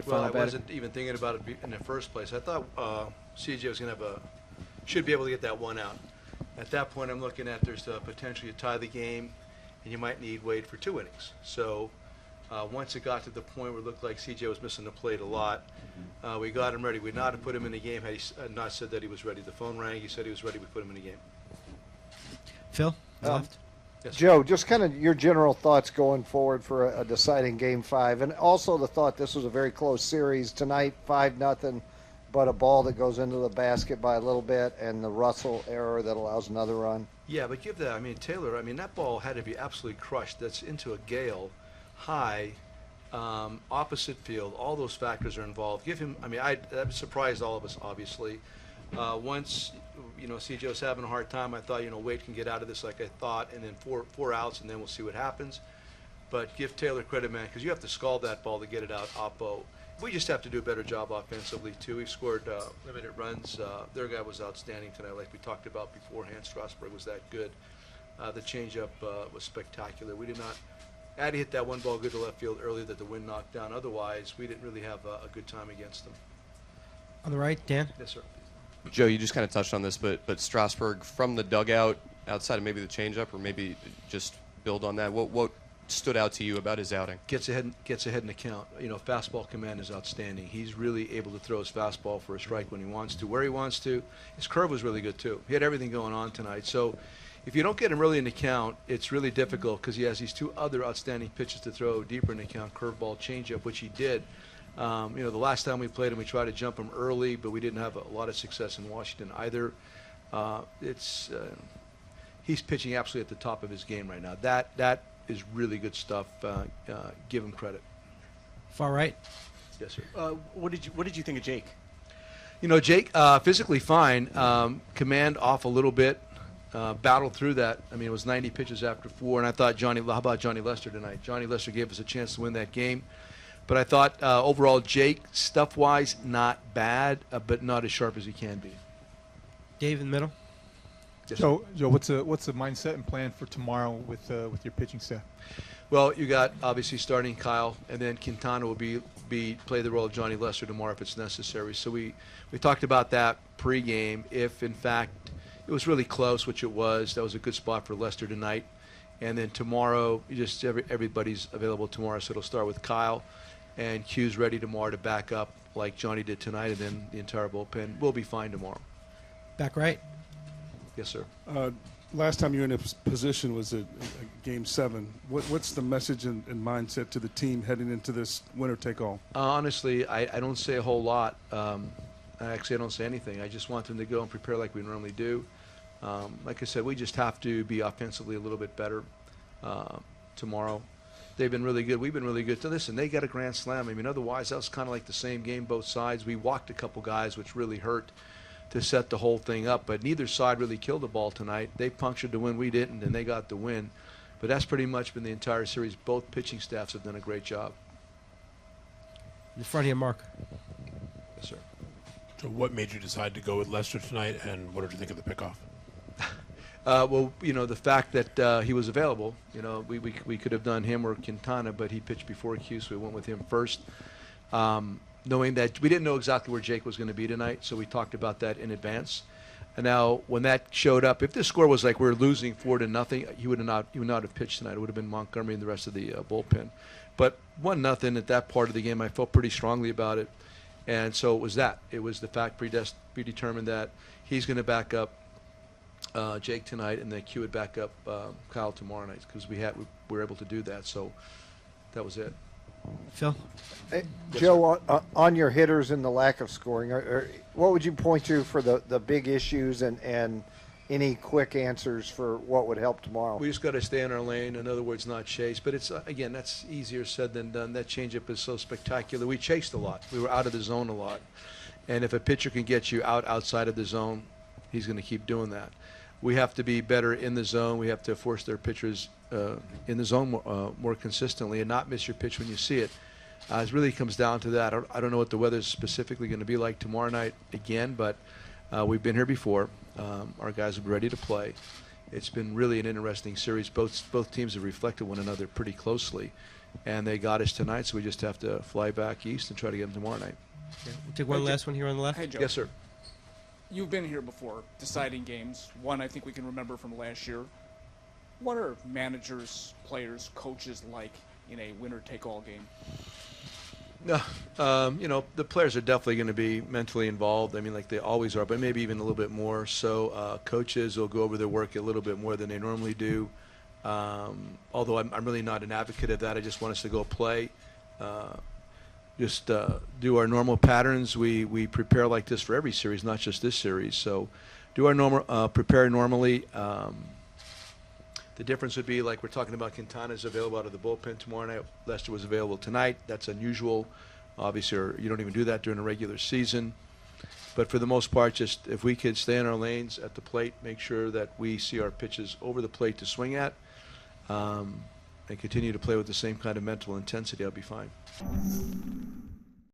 final batter? Well, I wasn't even thinking about it in the first place. I thought CJ was going to should be able to get that one out. At that point, I'm looking at there's the potential to tie the game, and you might need Wade for 2 innings. So once it got to the point where it looked like CJ was missing the plate a lot, we got him ready. We'd not have put him in the game had he not said that he was ready. The phone rang. He said he was ready. We put him in the game. Phil, left. Yes, Joe, just kind of your general thoughts going forward for a deciding Game 5, and also the thought this was a very close series tonight, 5-0, but a ball that goes into the basket by a little bit, and the Russell error that allows another run. Yeah, but give that. I mean, Taylor. I mean, that ball had to be absolutely crushed. That's into a gale, high, opposite field. All those factors are involved. Give him. I mean, that surprised all of us, obviously. Once CJ was having a hard time, I thought Wade can get out of this like I thought, and then four outs, and then we'll see what happens. But give Taylor credit, man, because you have to scald that ball to get it out oppo. We just have to do a better job offensively too. We've scored limited runs. Their guy was outstanding tonight, like we talked about beforehand. Strasbourg was that good. The changeup was spectacular. We did not. Addy hit that one ball good to left field earlier that the wind knocked down. Otherwise, we didn't really have a good time against them. On the right, Dan. Yes, sir. Joe, you just kind of touched on this, but Strasburg from the dugout, outside of maybe the changeup, or maybe just build on that. What stood out to you about his outing? Gets ahead in the count. Fastball command is outstanding. He's really able to throw his fastball for a strike when he wants to, where he wants to. His curve was really good too. He had everything going on tonight. So if you don't get him really in the count, it's really difficult because he has these two other outstanding pitches to throw deeper in the count: curveball, changeup, which he did. The last time we played him, we tried to jump him early, but we didn't have a lot of success in Washington either. He's pitching absolutely at the top of his game right now. That is really good stuff. Give him credit. Far right. Yes, sir. What did you think of Jake? Jake physically fine. Command off a little bit. Battled through that. I mean, it was 90 pitches after 4, and I thought how about Johnny Lester tonight? Johnny Lester gave us a chance to win that game. But I thought overall, Jake, stuff-wise, not bad, but not as sharp as he can be. Dave in the middle. Yes, Joe, what's the mindset and plan for tomorrow with your pitching staff? Well, you got obviously starting Kyle, and then Quintana will play the role of Johnny Lester tomorrow if it's necessary. So we talked about that pregame. If in fact it was really close, which it was, that was a good spot for Lester tonight. And then tomorrow, everybody's available tomorrow. So it'll start with Kyle. And Q's ready tomorrow to back up like Johnny did tonight, and then the entire bullpen will be fine tomorrow. Back right. Yes, sir. Last time you were in a position was at Game 7. What's the message and mindset to the team heading into this winner-take-all? Honestly, I don't say a whole lot. Actually, I don't say anything. I just want them to go and prepare like we normally do. Like I said, we just have to be offensively a little bit better tomorrow. They've been really good. We've been really good. Listen, they got a grand slam. I mean, otherwise, that was kind of like the same game, both sides. We walked a couple guys, which really hurt to set the whole thing up. But neither side really killed the ball tonight. They punctured the win. We didn't, and they got the win. But that's pretty much been the entire series. Both pitching staffs have done a great job. In the front here, Mark. Yes, sir. So what made you decide to go with Lester tonight, and what did you think of the pickoff? Well, the fact that he was available, we could have done him or Quintana, but he pitched before Q, so we went with him first. Knowing that we didn't know exactly where Jake was going to be tonight, so we talked about that in advance. And now, when that showed up, if the score was like we're losing 4-0, he would not have pitched tonight. It would have been Montgomery and the rest of the bullpen. But 1-0 at that part of the game, I felt pretty strongly about it, and so it was that. It was the fact predetermined that he's going to back up Jake tonight, and then Q would back up Kyle tomorrow night because we were able to do that. So that was it. Phil? Hey, Joe, on your hitters and the lack of scoring, what would you point to for the big issues and any quick answers for what would help tomorrow? We just got to stay in our lane. In other words, not chase. But it's again, that's easier said than done. That changeup is so spectacular. We chased a lot. We were out of the zone a lot. And if a pitcher can get you outside of the zone, he's going to keep doing that. We have to be better in the zone. We have to force their pitchers in the zone more consistently and not miss your pitch when you see it. It really comes down to that. I don't know what the weather's specifically going to be like tomorrow night again, but we've been here before. Our guys are ready to play. it's been really an interesting series. Both teams have reflected one another pretty closely, and they got us tonight, so we just have to fly back east and try to get them tomorrow night. Yeah. We'll take one last one here on the left. Hey, Joe. Yes, sir. You've been here before, deciding games. One I think we can remember from last year. What are managers, players, coaches like in a winner-take-all game? No, you know, the players are definitely going to be mentally involved. I mean, like they always are, but maybe even a little bit more. So coaches will go over their work a little bit more than they normally do. Although I'm really not an advocate of that. I just want us to go play. Just do our normal patterns. We prepare like this for every series, not just this series. So do our normal, prepare normally. The difference would be, like we're talking about, Quintana's available out of the bullpen tomorrow night. Lester was available tonight. That's unusual. Obviously, or you don't even do that during a regular season. But for the most part, just if we could stay in our lanes at the plate, make sure that we see our pitches over the plate to swing at, and continue to play with the same kind of mental intensity, I'll be fine.